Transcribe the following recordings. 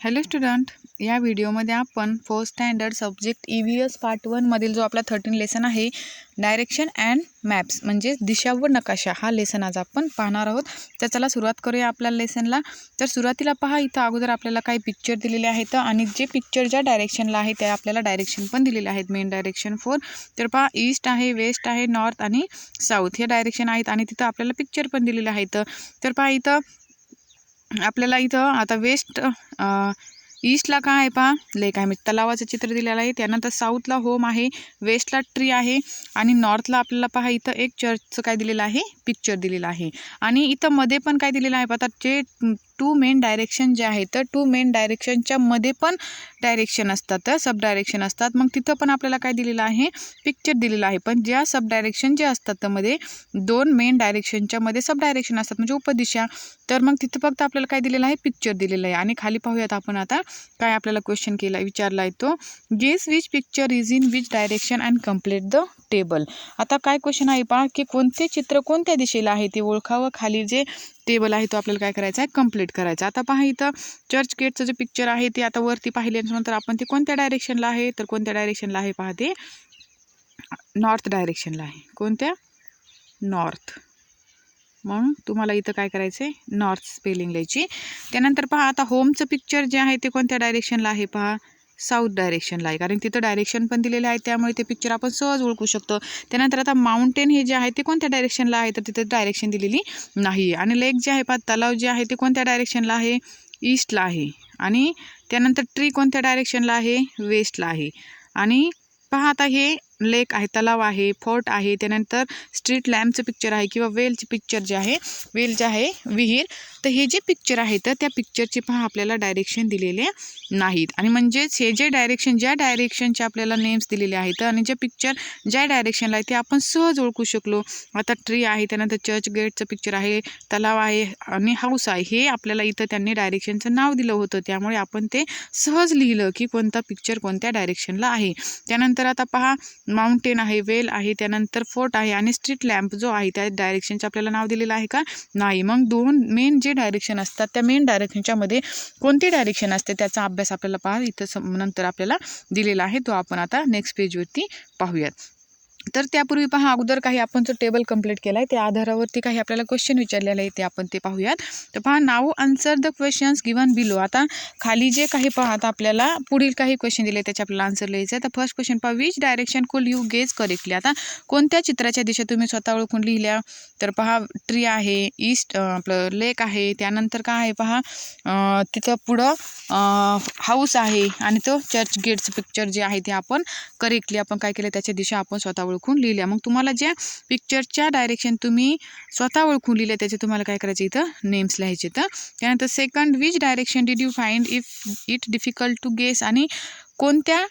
Hello student, या व्हिडिओमध्ये आपण 4th standard subject EVS part 1 मधील जो आपला 13 लेसन आहे डायरेक्शन अँड मॅप्स म्हणजे दिशा व नकाशा हा लेसन आज आपण पाहणार आहोत. तर चला सुरुवात करूया आपल्या लेसनला. तर सुरुवातीला पहा, इथं अगोदर आपल्याला काही पिक्चर दिलेले आहेत आणि जे पिक्चर ज्या डायरेक्शनला आहे त्या आपल्याला डायरेक्शन पण दिलेले आहेत. Main direction 4. तर पहा, ईस्ट आहे, वेस्ट आहे, नॉर्थ आणि साऊथ हे डायरेक्शन आहेत आणि तिथं आपल्याला पिक्चर पण दिलेले आहेत. तर पहा, इथं आपल्याला इथं आता वेस्ट ईस्टला काय आहे पहा, लेक आहे, तलावाचं चित्र दिलेलं आहे. त्यानंतर साऊथला होम आहे, वेस्टला ट्री आहे आणि नॉर्थला आपल्याला पहा इथं एक चर्चचं काय दिलेलं आहे, पिक्चर दिलेलं आहे. आणि इथं मध्ये पण काय दिलेलं आहे पहा, जे 2 मेन डायरेक्शन जे आहेत तर 2 मेन डायरेक्शनच्या मध्ये पण डायरेक्शन असतात, तर सब डायरेक्शन असतात. मग तिथं पण आपल्याला काय दिलेलं आहे, पिक्चर दिलेलं आहे. पण ज्या सब डायरेक्शन जे असतात त्यामध्ये 2 मेन डायरेक्शनच्या मध्ये सब डायरेक्शन असतात म्हणजे उपदिशा. तर मग तिथं फक्त आपल्याला काय दिलेलं आहे, पिक्चर दिलेलं आहे. आणि खाली पाहूयात आपण आता काय आपल्याला क्वेश्चन विचारला आहे तो, guess which picture is in which direction and complete the table. आता काय क्वेश्चन आहे पहा, की कोणते चित्र कोणत्या दिशेला आहे ते ओळखावं. खाली जे टेबल आहे तो आपल्याला काय करायचा आहे, कम्प्लीट करायचा. आता पहा, इथं चर्च गेटचं जे पिक्चर आहे ते आता वरती पाहिल्यानंतर आपण ते कोणत्या डायरेक्शनला आहे, तर कोणत्या डायरेक्शनला आहे पहा, ते नॉर्थ डायरेक्शनला आहे. कोणत्या, नॉर्थ. मग तुम्हाला इथं काय करायचं आहे, नॉर्थ स्पेलिंग लिहायची. त्यानंतर पहा, आता होमचं पिक्चर जे आहे ते कोणत्या डायरेक्शनला आहे पहा, साऊथ डायरेक्शनला आहे, कारण तिथं डायरेक्शन पण दिलेले आहे त्यामुळे ते पिक्चर आपण सहज ओळखू शकतो. त्यानंतर आता माउंटेन हे जे आहे ते कोणत्या डायरेक्शनला आहे, तर तिथं डायरेक्शन दिलेली नाही. आणि लेक जे आहे पहा, तलाव जे आहे ते कोणत्या डायरेक्शनला आहे, ईस्टला आहे. आणि त्यानंतर ट्री कोणत्या डायरेक्शनला आहे, वेस्टला आहे. आणि पहा, आता हे लेक आहे, तलाव आहे, फोर्ट आहे, त्यानंतर स्ट्रीट लॅम्पचं पिक्चर आहे किंवा वेलचे पिक्चर जे आहे, वेल जे आहे, विहीर. तर हे जे पिक्चर आहे तर त्या पिक्चरचे पहा आपल्याला डायरेक्शन दिलेले नाहीत. आणि म्हणजेच हे जे डायरेक्शन, ज्या डायरेक्शनचे आपल्याला नेम्स दिलेले आहेत आणि जे पिक्चर ज्या डायरेक्शनला आहे ते आपण सहज ओळखू शकलो. आता ट्री आहे, त्यानंतर चर्च गेटचं पिक्चर आहे, तलाव आहे आणि हाऊस आहे, हे आपल्याला इथं त्यांनी डायरेक्शनचं नाव दिलं होतं त्यामुळे आपण ते सहज लिहिलं की कोणता पिक्चर कोणत्या डायरेक्शनला आहे. त्यानंतर आता पहा, माउंटेन आहे, वेल आहे, त्यानंतर फोर्ट आहे आणि स्ट्रीट लॅम्प जो आहे त्या डायरेक्शनचं आपल्याला नाव दिलेलं आहे का, नाही. मग 2 मेन जे डायरेक्शन असतात त्या मेन डायरेक्शनच्या मध्ये कोणती डायरेक्शन असते त्याचा अभ्यास आपल्याला पहा इथं नंतर आपल्याला दिलेला आहे, तो आपण आता नेक्स्ट पेजवरती पाहूयात. तर त्यापूर्वी पहा, अगोदर काही आपण जो टेबल कंप्लीट केला आहे त्या आधारावरती काही आपल्याला क्वेश्चन विचारलेले आहे ते आपण ते पाहूयात. तर पहा, now answer the questions given below. आता खाली जे काही पहा, आता आपल्याला पुढील काही क्वेश्चन दिले त्याचे आपल्याला आन्सर लिहायचं आहे. तर फर्स्ट क्वेश्चन पहा, which direction could you guess correctly. आता कोणत्या चित्राच्या दिशा तुम्ही स्वतः ओळखून लिहिल्या, तर पहा ट्री आहे, ईस्ट आपलं लेक आहे, त्यानंतर काय आहे पहा, तिथं पुढं हाऊस आहे आणि तो चर्च गेटचं पिक्चर जे आहे ते आपण करेक्टली आपण काय केलं, त्याच्या दिशा आपण स्वतः ओळखून लिहिल्या. मग तुम्हाला ज्या पिक्चरच्या डायरेक्शन तुम्ही स्वतः ओळखून लिहिले त्याचे तुम्हाला काय करायचे, इथं नेम्स लिहायचे. तर त्यानंतर second, which direction did you find if it difficult to guess. आणि कोणत्या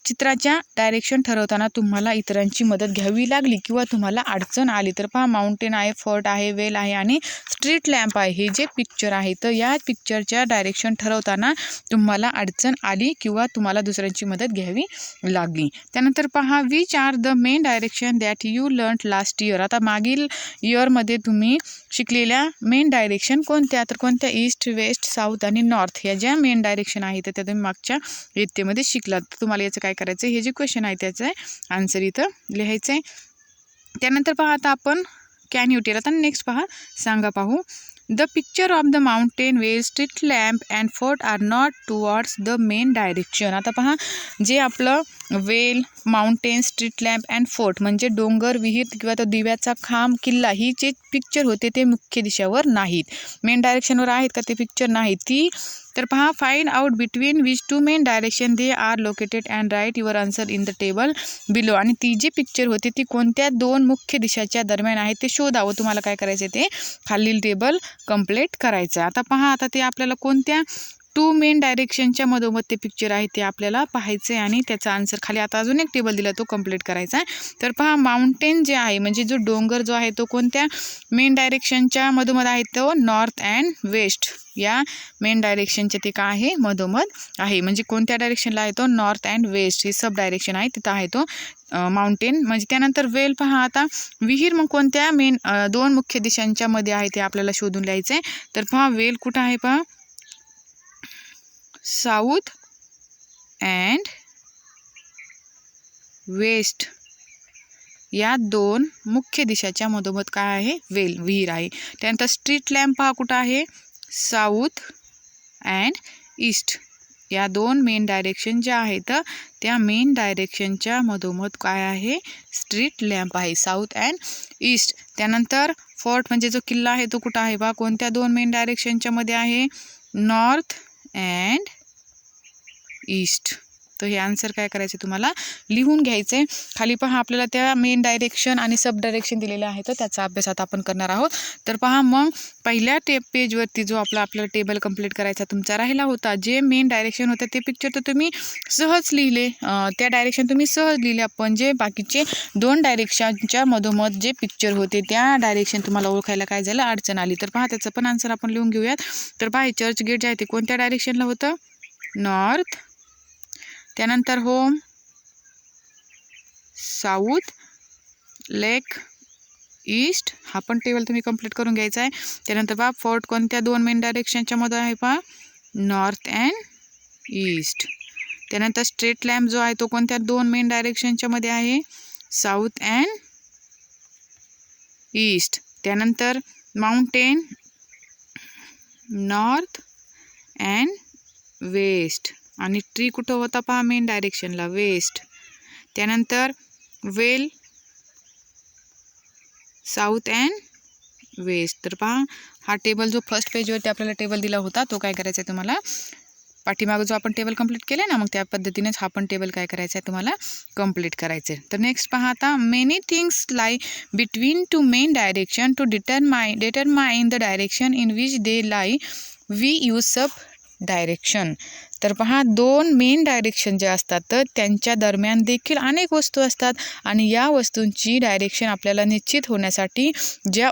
चित्राच्या डायरेक्शन ठरवताना तुम्हाला इतरांची मदत घ्यावी लागली किंवा तुम्हाला अडचण आली. तर पहा, माउंटेन आहे, फोर्ट आहे, वेल आहे आणि स्ट्रीट लॅम्प आहे, हे जे पिक्चर आहे तर या पिक्चरच्या डायरेक्शन ठरवताना तुम्हाला अडचण आली किंवा तुम्हाला दुसऱ्यांची मदत घ्यावी लागली. त्यानंतर पहा, which are the main direction that you learn last year. आता मागील इयरमध्ये तुम्ही शिकलेल्या मेन डायरेक्शन कोणत्या, तर कोणत्या, ईस्ट, वेस्ट, साऊथ आणि नॉर्थ ह्या ज्या मेन डायरेक्शन आहे तर त्या तुम्ही मागच्या इयत्तेमध्ये शिकलात. तुम्हाला याचं काय करायचं, हे जे क्वेश्चन आहे त्याचं आन्सर इथं लिहायचं आहे. त्यानंतर पहा, आता आपण कॅन यू टेल. आता नेक्स्ट पहा, सांगा पाहू. The picture of the mountain, well, street lamp and fort are not towards the main direction. आता पहा, जे आपलं well, mountain, street lamp and fort म्हणजे डोंगर, विहीर किंवा तो दिव्याचा खांब, किल्ला, ही जे पिक्चर होते ते मुख्य दिशेवर नाहीत, मेन डायरेक्शनवर आहेत का ते पिक्चर नाही ती. तर पहा, find out between which 2 main direction they are located and write your answer in the table below. आणि ती जी पिक्चर होती ती कोणत्या 2 मुख्य दिशाच्या दरम्यान आहे ते शोधावं. तुम्हाला काय करायचं, ते खालील टेबल कंप्लीट करायचं. आता पहा, आता ते आपल्याला कोणत्या 2 मेन डायरेक्शनच्या मधोमध ते पिक्चर आहे ते आपल्याला पाहायचं आहे आणि त्याचा आन्सर खाली आता अजून एक टेबल दिला तो कंप्लीट करायचा आहे. तर पहा, माउंटेन जे आहे म्हणजे जो डोंगर जो आहे तो कोणत्या मेन डायरेक्शनच्या मधोमध आहे, तो नॉर्थ अँड वेस्ट या मेन डायरेक्शनचे ते काय आहे, मधोमध आहे. म्हणजे कोणत्या डायरेक्शनला आहे, तो नॉर्थ अँड वेस्ट ही सब डायरेक्शन आहे, तिथं आहे तो माउंटेन. म्हणजे त्यानंतर वेल पहा, आता विहीर मग कोणत्या मेन 2 मुख्य दिशांच्या मध्ये आहे ते आपल्याला शोधून लिहायचं आहे. तर पहा, वेल कुठं आहे पहा, साऊथ अँड वेस्ट या दोन मुख्य दिशाच्या मधोमध काय आहे? विहीर आहे. त्यानंतर स्ट्रीट लॅम्प पहा कुठं आहे? साऊथ अँड ईस्ट या दोन मेन डायरेक्शन ज्या आहेत त्या मेन डायरेक्शनच्या मधोमध काय आहे? स्ट्रीट लॅम्प आहे, साऊथ अँड ईस्ट. त्यानंतर फोर्ट म्हणजे जो किल्ला आहे तो कुठं आहे बा? कोणत्या दोन मेन डायरेक्शनच्या मध्ये आहे? North and east. तर हे आन्सर काय करायचे तुम्हाला लिहून घ्यायचे. खाली पहा आपल्याला त्या मेन डायरेक्शन आणि सब डायरेक्शन दिलेले आहे तर त्याचा अभ्यास आता आपण करणार आहोत. तर पहा मग पहिल्या पेजवरती जो आपल्याला टेबल कंप्लीट करायचा तुमचा राहिला होता, जे मेन डायरेक्शन होते ते पिक्चर तर तुम्ही सहज लिहिले, त्या डायरेक्शन तुम्ही सहज लिहिले. पण जे बाकीचे दोन डायरेक्शनच्या मधोमध जे पिक्चर होते त्या डायरेक्शन तुम्हाला ओळखायला काय झालं? अडचण आली. तर पहा त्याचं पण आन्सर आपण लिहून घेऊयात. तर पहा चर्च गेट जे आहे ते कोणत्या डायरेक्शनला होतं? नॉर्थ. त्यानंतर होम साऊथ, लेक ईस्ट. हा पण टेबल तुम्ही कंप्लीट करून घ्यायचा आहे. त्यानंतर पहा फोर्ट कोणत्या दोन मेन डायरेक्शनच्या मध्ये आहे पहा? North and east. त्यानंतर स्ट्रीट लॅम्प जो आहे तो कोणत्या दोन मेन डायरेक्शनच्या मध्ये आहे? South and east. त्यानंतर माउंटेन नॉर्थ अँड वेस्ट. आणि ट्री कुठं होता पहा? मेन डायरेक्शनला वेस्ट. त्यानंतर वेल साऊथ अँड वेस्ट. तर पहा हा टेबल जो फर्स्ट पेजवरती आपल्याला टेबल दिला होता तो काय करायचा आहे तुम्हाला? पाठीमागं जो आपण टेबल कंप्लीट केले ना, मग त्या पद्धतीनेच हा पण टेबल काय करायचा आहे तुम्हाला? कंप्लीट करायचं आहे. तर नेक्स्ट पहा आता, many things lie between two main direction to determine the direction in which they lie we use sub direction. तर पहा दोन मेन डायरेक्शन जे असतात तर त्यांच्या दरम्यान देखील अनेक वस्तू असतात आणि या वस्तूंची डायरेक्शन आपल्याला निश्चित होण्यासाठी ज्या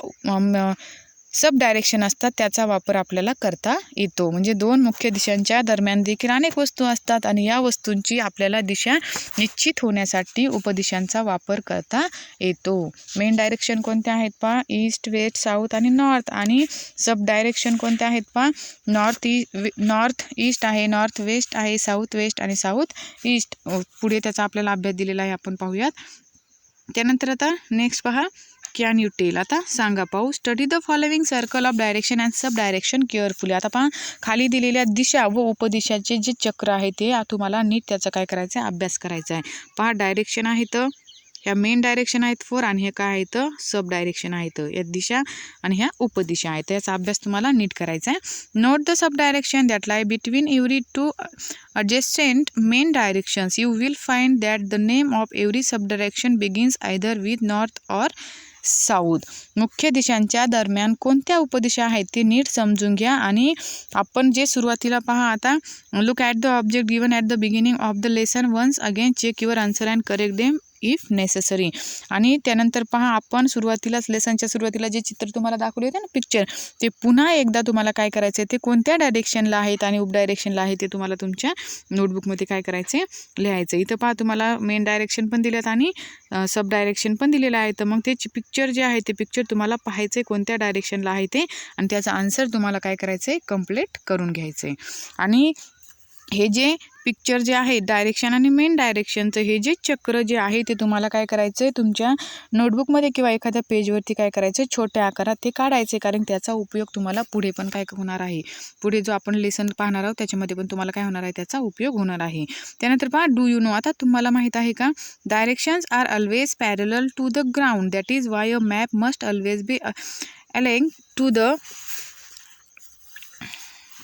सब डायरेक्शन असतात त्याचा वापर आपल्याला करता येतो. म्हणजे दोन मुख्य दिशांच्या दरम्यान देखील अनेक वस्तू असतात आणि या वस्तूंची आपल्याला दिशा निश्चित होण्यासाठी उपदिशांचा वापर करता येतो. मेन डायरेक्शन कोणत्या आहेत पहा? ईस्ट, वेस्ट, साऊथ आणि नॉर्थ. आणि सब डायरेक्शन कोणत्या आहेत पहा? नॉर्थ ईस्ट आहे, नॉर्थ वेस्ट आहे, साऊथ वेस्ट आणि साऊथ ईस्ट. पुढे त्याचा आपल्याला अभ्यास दिलेला आहे, आपण पाहूयात. त्यानंतर आता नेक्स्ट पहा, कॅन यू टेल. आता सांगा पाहू. Study the following circle of direction and sub direction carefully. आता पहा खाली दिलेल्या दिशा व उपदिशाचे जे चक्र आहे ते तुम्हाला नीट त्याचा काय करायचं आहे? अभ्यास करायचा आहे. पहा डायरेक्शन आहेत, ह्या मेन डायरेक्शन आहेत 4 आणि हे काय आहेत? सब डायरेक्शन आहेत, या दिशा आणि ह्या उपदिशा आहेत. याचा अभ्यास तुम्हाला नीट करायचा आहे. Note the sub direction that lie between every two adjacent main directions. You will find that the name of every subdirection begins either with north or south. मुख्य दिशांच्या दरम्यान कोणत्या उपदिशा आहेत ते नीट समजून घ्या. आणि आपण जे सुरुवातीला पहा आता, look at the object given at the beginning of the lesson. Once again check your answer and correct them if necessary. आणि त्यानंतर पहा आपण सुरुवातीलाच लेसनच्या सुरुवातीला जे चित्र तुम्हाला दाखवले होते ना पिक्चर, ते पुन्हा एकदा तुम्हाला काय करायचं आहे? ते कोणत्या डायरेक्शनला आहेत आणि उप डायरेक्शनला आहे ते तुम्हाला तुमच्या नोटबुकमध्ये काय करायचं आहे? लिहायचं. इथं पहा तुम्हाला मेन डायरेक्शन पण दिलेत आणि सब डायरेक्शन पण दिलेलं आहे. तर मग ते पिक्चर जे आहे ते पिक्चर तुम्हाला पाहायचं आहे कोणत्या डायरेक्शनला आहे ते, आणि त्याचा आन्सर तुम्हाला काय करायचं आहे? कंप्लीट करून घ्यायचं आहे. आणि हे जे पिक्चर जे आहे डायरेक्शन आणि मेन डायरेक्शनचं हे जे चक्र जे आहे ते तुम्हाला काय करायचं आहे? तुमच्या नोटबुकमध्ये किंवा एखाद्या पेजवरती काय करायचं आहे? छोट्या आकारात ते काढायचे, कारण त्याचा उपयोग तुम्हाला पुढे पण काय होणार आहे? पुढे जो आपण लेसन पाहणार आहोत त्याच्यामध्ये पण तुम्हाला काय होणार आहे? त्याचा उपयोग होणार आहे. त्यानंतर पहा, डू यू नो. आता तुम्हाला माहीत आहे का? Directions are always parallel to the ground. That is why a map must always be aligning to the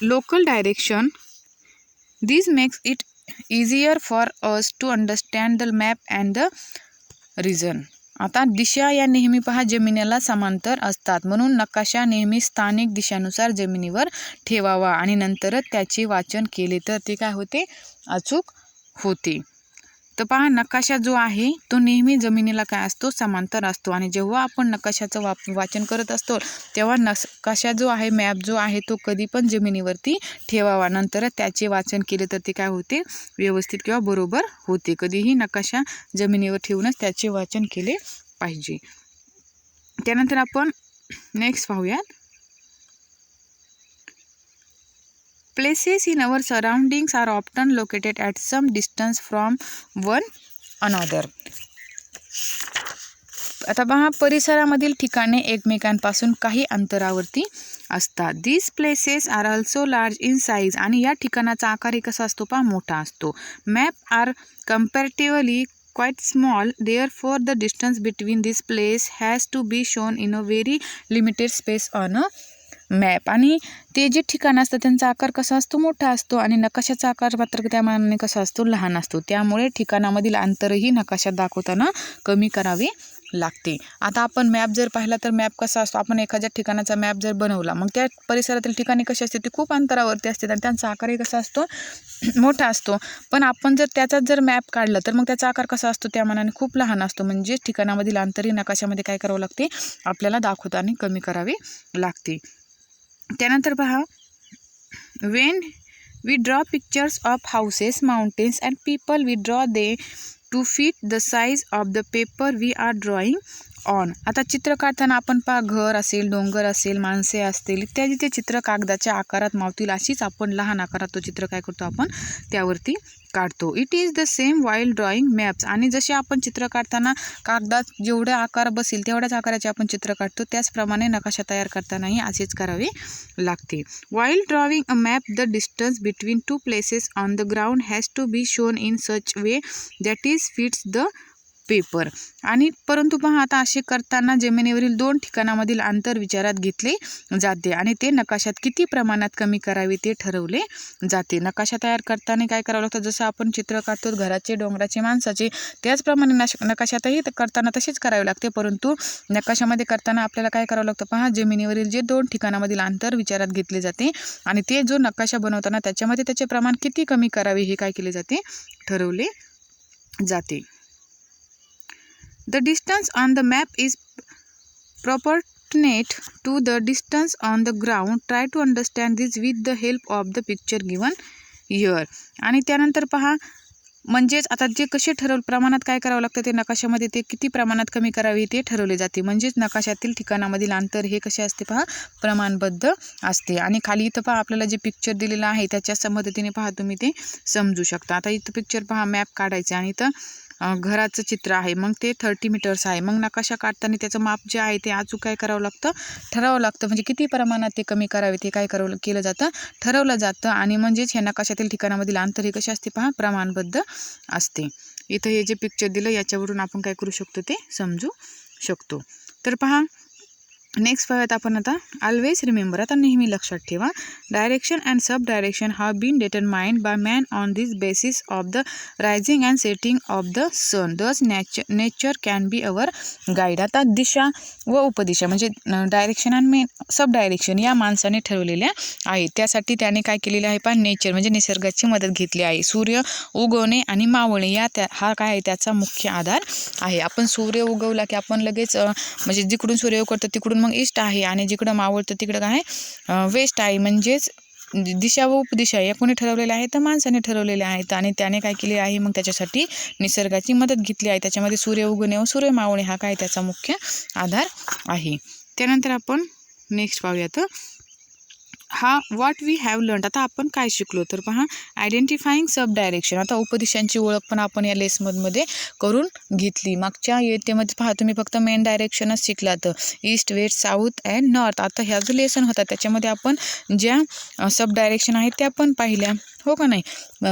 local direction. This makes it easier for us to understand the map and the region. आता दिशा या नेहमी पहा जमिनीला समांतर असतात, म्हणून नकाशा नेहमी स्थानिक दिशानुसार जमिनीवर ठेवावा आणि नंतरच त्याचे वाचन केले तर ते काय होते? अचूक होते. तर पहा नकाशा जो आहे तो नेहमी जमिनीला काय असतो? समांतर असतो. आणि जेव्हा आपण नकाशाचं वाचन करत असतो तेव्हा नकाशा जो आहे, मॅप जो आहे, तो कधी पण जमिनीवरती ठेवावा, नंतर त्याचे वाचन केले तर ते काय होते? व्यवस्थित किंवा बरोबर होते. कधीही नकाशा जमिनीवर ठेवूनच त्याचे वाचन केले पाहिजे. त्यानंतर आपण नेक्स्ट पाहूयात. Places in our surroundings are often located at some distance from one another. आता पहा, परिसरामधील ठिकाणे एकमेकांपासून काही अंतरावरती असतात. These places are also large in size. आणि या ठिकाणाचा आकार कसा असतो पहा, मोठा असतो. Map are comparatively quite small, therefore the distance between this place has to be shown in a very limited space on a map. आणि ते जे ठिकाण असतं त्यांचा आकार कसा असतो, मोठा असतो, आणि नकाशाचा आकार मात्र त्या मानाने कसा असतो, लहान असतो. त्यामुळे ठिकाणामधील अंतरही नकाशात दाखवताना कमी करावे लागते. आता आपण मॅप जर पाहिला तर मॅप कसा असतो, आपण एखाद्या ठिकाणाचा मॅप जर बनवला, मग त्या परिसरातील ठिकाणे कशी असते, ती खूप अंतरावरती असते आणि त्यांचा आकारही कसा असतो, मोठा असतो. पण आपण जर त्याचाच जर मॅप काढला तर मग त्याचा आकार कसा असतो, त्या मानाने खूप लहान असतो. म्हणजे ठिकाणामधील अंतरही नकाशामध्ये काय करावं लागते, आपल्याला दाखवताना कमी करावे लागते. त्यानंतर पहा, when we draw pictures of houses, mountains and people, we draw they to fit the size of the paper we are drawing on. आता चित्र काढताना आपण पहा, घर असेल, डोंगर असेल, माणसे असतील इत्यादी ते चित्र कागदाच्या आकारात मावतील अशीच आपण लहान आकारात तो चित्र काय करतो, आपण त्यावरती काढतो. It is the same while drawing maps. आणि जसे आपण चित्र काढताना कागदात जेवढा आकार बसेल तेवढ्याच आकाराचे आपण चित्र काढतो, त्याचप्रमाणे नकाशा तयार करतानाही असेच करावे लागते. While drawing a map, the distance between two places on the ground has to be shown in such way that is fits the paper. आणि परंतु पहा, आता असे करताना जमिनीवरील दोन ठिकाणामधील अंतर विचारात घेतले जाते आणि ते नकाशात किती प्रमाणात कमी करावे ते ठरवले जाते. नकाशा तयार करताना काय करावं लागतं, जसं आपण चित्र काढतो घराचे, डोंगराचे, माणसाचे, त्याचप्रमाणे नकाशातही करताना तसेच करावे लागते. परंतु नकाशामध्ये करताना आपल्याला काय करावं लागतं पहा, जमिनीवरील जे दोन ठिकाणामधील अंतर विचारात घेतले जाते आणि ते जो नकाशा बनवताना त्याच्यामध्ये त्याचे प्रमाण किती कमी करावे हे काय केले जाते, ठरवले जाते. The distance on the map is proportionate to the distance on the ground. Try to understand this with the help of the picture given here. आणि त्यानंतर पहा, म्हणजेच आता जे कसे प्रमाणात काय करावं लागतं, ते नकाशामध्ये ते किती प्रमाणात कमी करावे ते ठरवले जाते. म्हणजेच नकाशातील ठिकाणामधील अंतर हे कसे असते पहा, प्रमाणबद्ध असते. आणि खाली इथं पहा, आपल्याला जे पिक्चर दिलेलं आहे त्याच्या मदतीने पहा तुम्ही ते समजू शकता. आता इथं पिक्चर पहा, मॅप काढायचं आणि इथं घराचं चित्र आहे, मग ते 30 मीटर्स आहे. मग नकाशा काढताना त्याचं माप जे आहे ते अचूक काय करावं लागतं, ठरावं लागतं. म्हणजे किती प्रमाणात ते कमी करावे ते काय केलं जातं, ठरवलं जातं. आणि म्हणजेच ह्या नकाशातील ठिकाणामधील अंतर हे कसे असते पहा, प्रमाणबद्ध असते. इथं हे जे पिक्चर दिलं याच्यावरून आपण काय करू शकतो ते समजू शकतो. तर पहा, नेक्स्ट पाहूयात आपण आता. ऑलवेज रिमेंबर, आता नेहमी लक्षात ठेवा, direction and sub direction have been determined by man on this basis of the rising and setting of the sun. Thus nature can be our guide. आता दिशा व उपदिशा म्हणजे डायरेक्शन आणि सब डायरेक्शन या माणसाने ठरवलेल्या आहेत. त्यासाठी त्याने काय केलेले आहे पहा, नेचर म्हणजे निसर्गाची मदत घेतली आहे. सूर्य उगवणे आणि मावळणे हा काय आहे, त्याचा मुख्य आधार आहे. आपण सूर्य उगवला की आपण लगेच म्हणजे जिकडून सूर्य उगवतो तिकडून मग ईस्ट आहे आणि जिकडं मावळतं तिकडं काय वेस्ट आहे. म्हणजेच दिशा व उपदिशा या कोणी ठरवलेल्या आहेत, तर माणसाने ठरवलेल्या आहेत. आणि त्याने काय केले आहे, मग त्याच्यासाठी निसर्गाची मदत घेतली आहे. त्याच्यामध्ये सूर्य उगवणे व सूर्य मावळणे हा काय त्याचा मुख्य आधार आहे. त्यानंतर आपण नेक्स्ट पाहूयात, हा व्हॉट वी हॅव लर्न. आता आपण काय शिकलो तर पहा, आयडेंटिफाईंग सब डायरेक्शन. आता उपदिशांची ओळख पण आपण या लेसनमध्ये करून घेतली. मागच्या इयत्तेमध्ये पहा तुम्ही फक्त मेन डायरेक्शनच शिकला, तर east, west, south and north. आता ह्या जो लेसन होता त्याच्यामध्ये आपण ज्या सब डायरेक्शन आहेत त्या पण पाहिल्या, हो का नाही.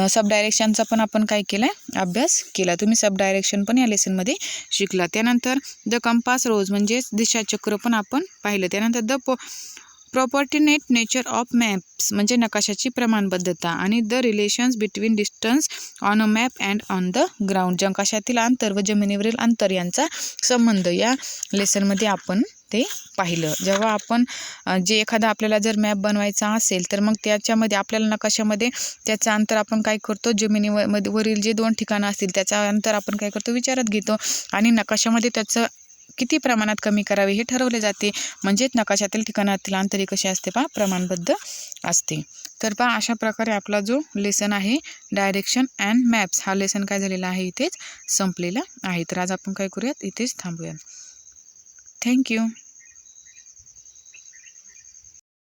सब डायरेक्शनचा पण आपण काय केला, अभ्यास केला. तुम्ही सब डायरेक्शन पण या लेसनमध्ये शिकला. त्यानंतर द कंपास रोज म्हणजेच दिशाचक्र पण आपण पाहिलं. त्यानंतर the proportionate nature of maps म्हणजे नकाशाची प्रमाणबद्धता. आणि the relations between distance on a map and on the ground. नकाशातील अंतर व जमिनीवरील अंतर यांचा संबंध या लेसनमध्ये आपण ते पाहिलं. जेव्हा आपण जे एखादा आपल्याला जर मॅप बनवायचा असेल तर मग त्याच्यामध्ये आपल्याला नकाशामध्ये त्याचं अंतर आपण काय करतो, जमिनीवरील जे दोन ठिकाणं असतील त्याचं अंतर आपण काय करतो, विचारात घेतो. आणि नकाशामध्ये त्याचं किती प्रमाणात कमी करावे हे ठरवले जाते. म्हणजेच नकाशातील ठिकाणातील अंतर कसे असते पहा, प्रमाणबद्ध असते. तर पहा, अशा प्रकारे आपला जो लेसन आहे डायरेक्शन अँड मॅप्स हा लेसन काय झालेला आहे, इथेच संपलेला आहे. तर आज आपण काय करूयात, इथेच थांबूयात. थँक्यू.